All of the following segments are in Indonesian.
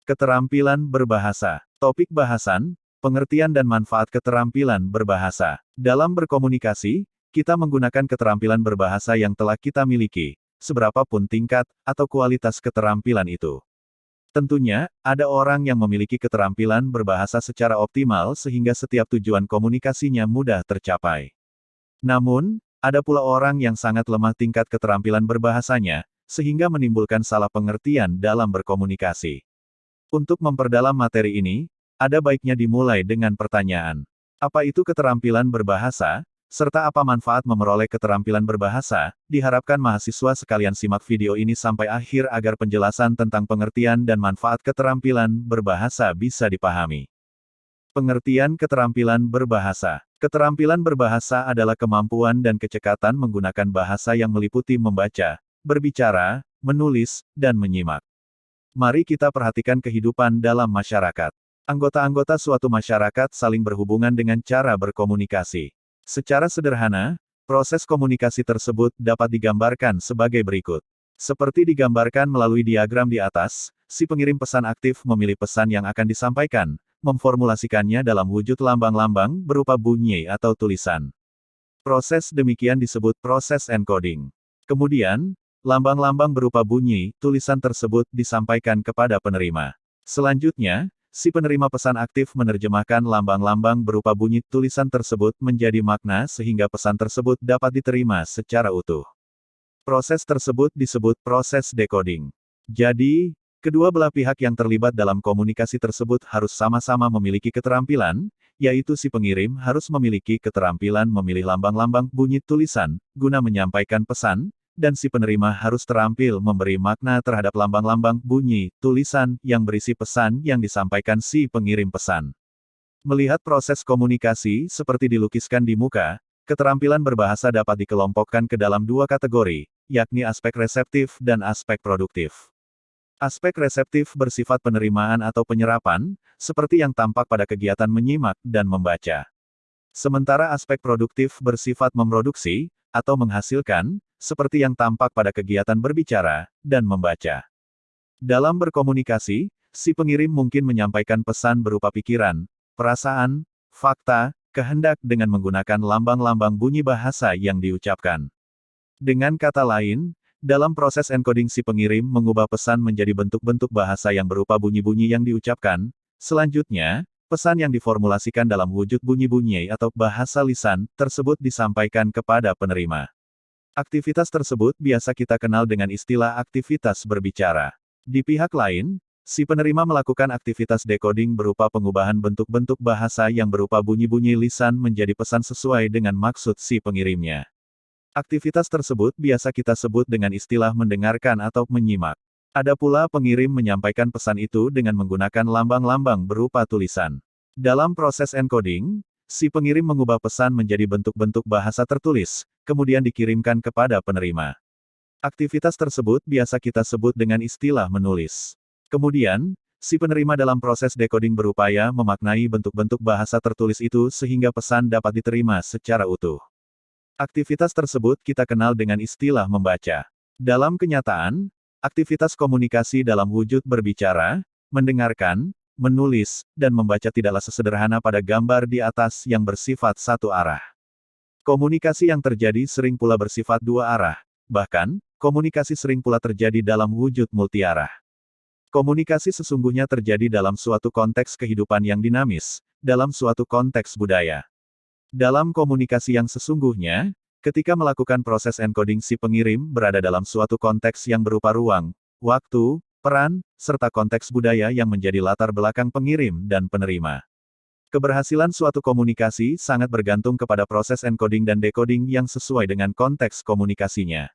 Keterampilan berbahasa. Topik bahasan, pengertian dan manfaat keterampilan berbahasa. Dalam berkomunikasi, kita menggunakan keterampilan berbahasa yang telah kita miliki, seberapapun tingkat atau kualitas keterampilan itu. Tentunya, ada orang yang memiliki keterampilan berbahasa secara optimal sehingga setiap tujuan komunikasinya mudah tercapai. Namun, ada pula orang yang sangat lemah tingkat keterampilan berbahasanya, sehingga menimbulkan salah pengertian dalam berkomunikasi. Untuk memperdalam materi ini, ada baiknya dimulai dengan pertanyaan. Apa itu keterampilan berbahasa? Serta apa manfaat memperoleh keterampilan berbahasa? Diharapkan mahasiswa sekalian simak video ini sampai akhir agar penjelasan tentang pengertian dan manfaat keterampilan berbahasa bisa dipahami. Pengertian keterampilan berbahasa. Keterampilan berbahasa adalah kemampuan dan kecekatan menggunakan bahasa yang meliputi membaca, berbicara, menulis, dan menyimak. Mari kita perhatikan kehidupan dalam masyarakat. Anggota-anggota suatu masyarakat saling berhubungan dengan cara berkomunikasi. Secara sederhana, proses komunikasi tersebut dapat digambarkan sebagai berikut. Seperti digambarkan melalui diagram di atas, si pengirim pesan aktif memilih pesan yang akan disampaikan, memformulasikannya dalam wujud lambang-lambang berupa bunyi atau tulisan. Proses demikian disebut proses encoding. Kemudian, lambang-lambang berupa bunyi, tulisan tersebut disampaikan kepada penerima. Selanjutnya, si penerima pesan aktif menerjemahkan lambang-lambang berupa bunyi tulisan tersebut menjadi makna sehingga pesan tersebut dapat diterima secara utuh. Proses tersebut disebut proses decoding. Jadi, kedua belah pihak yang terlibat dalam komunikasi tersebut harus sama-sama memiliki keterampilan, yaitu si pengirim harus memiliki keterampilan memilih lambang-lambang bunyi tulisan, guna menyampaikan pesan, dan si penerima harus terampil memberi makna terhadap lambang-lambang bunyi tulisan yang berisi pesan yang disampaikan si pengirim pesan. Melihat proses komunikasi seperti dilukiskan di muka, keterampilan berbahasa dapat dikelompokkan ke dalam dua kategori, yakni aspek reseptif dan aspek produktif. Aspek reseptif bersifat penerimaan atau penyerapan, seperti yang tampak pada kegiatan menyimak dan membaca. Sementara aspek produktif bersifat memproduksi, atau menghasilkan, seperti yang tampak pada kegiatan berbicara dan membaca. Dalam berkomunikasi, si pengirim mungkin menyampaikan pesan berupa pikiran, perasaan, fakta, kehendak dengan menggunakan lambang-lambang bunyi bahasa yang diucapkan. Dengan kata lain, dalam proses encoding si pengirim mengubah pesan menjadi bentuk-bentuk bahasa yang berupa bunyi-bunyi yang diucapkan. Selanjutnya, pesan yang diformulasikan dalam wujud bunyi-bunyi atau bahasa lisan tersebut disampaikan kepada penerima. Aktivitas tersebut biasa kita kenal dengan istilah aktivitas berbicara. Di pihak lain, si penerima melakukan aktivitas decoding berupa pengubahan bentuk-bentuk bahasa yang berupa bunyi-bunyi lisan menjadi pesan sesuai dengan maksud si pengirimnya. Aktivitas tersebut biasa kita sebut dengan istilah mendengarkan atau menyimak. Ada pula pengirim menyampaikan pesan itu dengan menggunakan lambang-lambang berupa tulisan. Dalam proses encoding, si pengirim mengubah pesan menjadi bentuk-bentuk bahasa tertulis, kemudian dikirimkan kepada penerima. Aktivitas tersebut biasa kita sebut dengan istilah menulis. Kemudian, si penerima dalam proses decoding berupaya memaknai bentuk-bentuk bahasa tertulis itu sehingga pesan dapat diterima secara utuh. Aktivitas tersebut kita kenal dengan istilah membaca. Dalam kenyataan, aktivitas komunikasi dalam wujud berbicara, mendengarkan, menulis, dan membaca tidaklah sesederhana pada gambar di atas yang bersifat satu arah. Komunikasi yang terjadi sering pula bersifat dua arah. Bahkan, komunikasi sering pula terjadi dalam wujud multiarah. Komunikasi sesungguhnya terjadi dalam suatu konteks kehidupan yang dinamis, dalam suatu konteks budaya. Dalam komunikasi yang sesungguhnya, ketika melakukan proses encoding si pengirim berada dalam suatu konteks yang berupa ruang, waktu, peran, serta konteks budaya yang menjadi latar belakang pengirim dan penerima. Keberhasilan suatu komunikasi sangat bergantung kepada proses encoding dan decoding yang sesuai dengan konteks komunikasinya.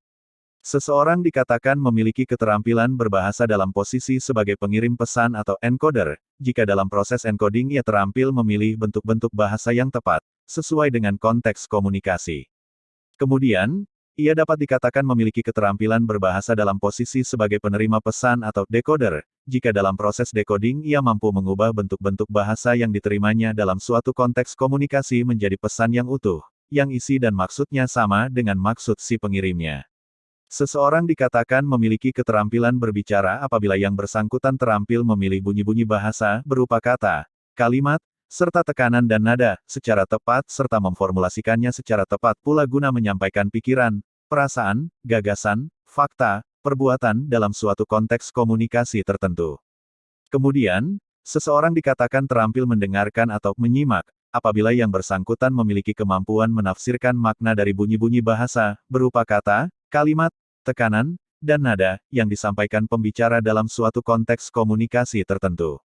Seseorang dikatakan memiliki keterampilan berbahasa dalam posisi sebagai pengirim pesan atau encoder, jika dalam proses encoding ia terampil memilih bentuk-bentuk bahasa yang tepat, sesuai dengan konteks komunikasi. Kemudian, ia dapat dikatakan memiliki keterampilan berbahasa dalam posisi sebagai penerima pesan atau decoder, jika dalam proses decoding ia mampu mengubah bentuk-bentuk bahasa yang diterimanya dalam suatu konteks komunikasi menjadi pesan yang utuh, yang isi dan maksudnya sama dengan maksud si pengirimnya. Seseorang dikatakan memiliki keterampilan berbicara apabila yang bersangkutan terampil memilih bunyi-bunyi bahasa berupa kata, kalimat, serta tekanan dan nada secara tepat serta memformulasikannya secara tepat pula guna menyampaikan pikiran, perasaan, gagasan, fakta, perbuatan dalam suatu konteks komunikasi tertentu. Kemudian, seseorang dikatakan terampil mendengarkan atau menyimak apabila yang bersangkutan memiliki kemampuan menafsirkan makna dari bunyi-bunyi bahasa berupa kata, kalimat, tekanan, dan nada yang disampaikan pembicara dalam suatu konteks komunikasi tertentu.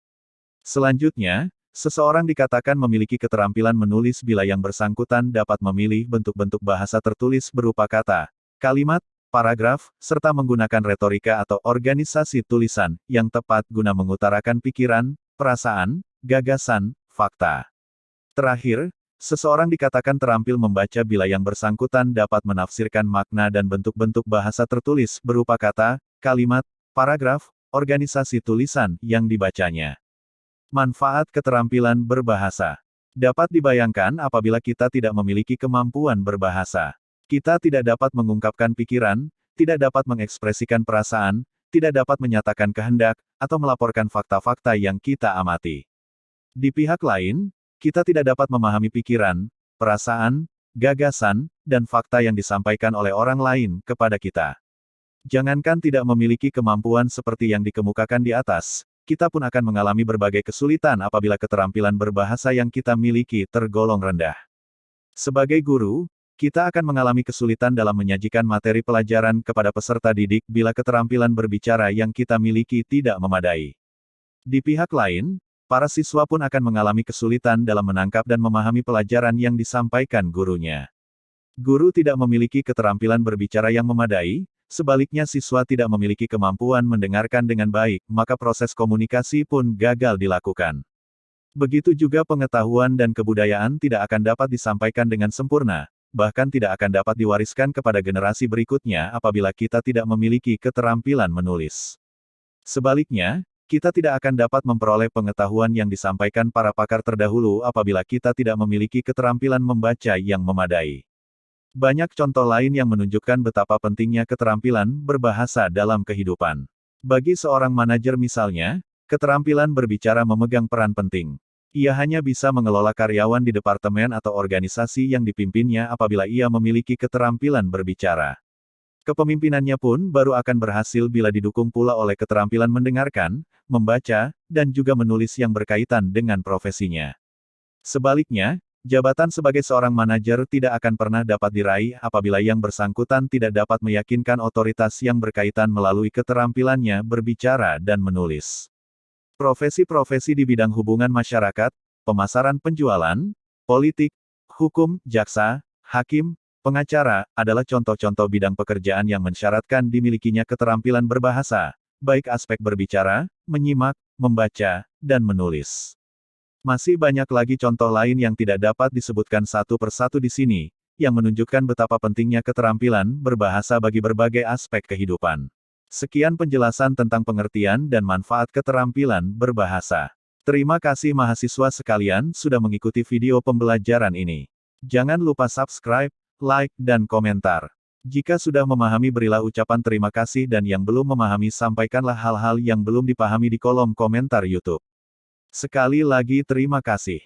Selanjutnya, seseorang dikatakan memiliki keterampilan menulis bila yang bersangkutan dapat memilih bentuk-bentuk bahasa tertulis berupa kata, kalimat, paragraf, serta menggunakan retorika atau organisasi tulisan yang tepat guna mengutarakan pikiran, perasaan, gagasan, fakta. Terakhir, seseorang dikatakan terampil membaca bila yang bersangkutan dapat menafsirkan makna dan bentuk-bentuk bahasa tertulis berupa kata, kalimat, paragraf, organisasi tulisan yang dibacanya. Manfaat keterampilan berbahasa dapat dibayangkan apabila kita tidak memiliki kemampuan berbahasa. Kita tidak dapat mengungkapkan pikiran, tidak dapat mengekspresikan perasaan, tidak dapat menyatakan kehendak, atau melaporkan fakta-fakta yang kita amati. Di pihak lain, kita tidak dapat memahami pikiran, perasaan, gagasan, dan fakta yang disampaikan oleh orang lain kepada kita. Jangankan tidak memiliki kemampuan seperti yang dikemukakan di atas, kita pun akan mengalami berbagai kesulitan apabila keterampilan berbahasa yang kita miliki tergolong rendah. Sebagai guru, kita akan mengalami kesulitan dalam menyajikan materi pelajaran kepada peserta didik bila keterampilan berbicara yang kita miliki tidak memadai. Di pihak lain, para siswa pun akan mengalami kesulitan dalam menangkap dan memahami pelajaran yang disampaikan gurunya. Guru tidak memiliki keterampilan berbicara yang memadai, sebaliknya siswa tidak memiliki kemampuan mendengarkan dengan baik, maka proses komunikasi pun gagal dilakukan. Begitu juga pengetahuan dan kebudayaan tidak akan dapat disampaikan dengan sempurna, bahkan tidak akan dapat diwariskan kepada generasi berikutnya apabila kita tidak memiliki keterampilan menulis. Sebaliknya, kita tidak akan dapat memperoleh pengetahuan yang disampaikan para pakar terdahulu apabila kita tidak memiliki keterampilan membaca yang memadai. Banyak contoh lain yang menunjukkan betapa pentingnya keterampilan berbahasa dalam kehidupan. Bagi seorang manajer misalnya, keterampilan berbicara memegang peran penting. Ia hanya bisa mengelola karyawan di departemen atau organisasi yang dipimpinnya apabila ia memiliki keterampilan berbicara. Kepemimpinannya pun baru akan berhasil bila didukung pula oleh keterampilan mendengarkan, membaca, dan juga menulis yang berkaitan dengan profesinya. Sebaliknya, jabatan sebagai seorang manajer tidak akan pernah dapat diraih apabila yang bersangkutan tidak dapat meyakinkan otoritas yang berkaitan melalui keterampilannya berbicara dan menulis. Profesi-profesi di bidang hubungan masyarakat, pemasaran penjualan, politik, hukum, jaksa, hakim, pengacara, adalah contoh-contoh bidang pekerjaan yang mensyaratkan dimilikinya keterampilan berbahasa, baik aspek berbicara, menyimak, membaca, dan menulis. Masih banyak lagi contoh lain yang tidak dapat disebutkan satu persatu di sini, yang menunjukkan betapa pentingnya keterampilan berbahasa bagi berbagai aspek kehidupan. Sekian penjelasan tentang pengertian dan manfaat keterampilan berbahasa. Terima kasih mahasiswa sekalian sudah mengikuti video pembelajaran ini. Jangan lupa subscribe, like, dan komentar. Jika sudah memahami berilah ucapan terima kasih dan yang belum memahami sampaikanlah hal-hal yang belum dipahami di kolom komentar YouTube. Sekali lagi terima kasih.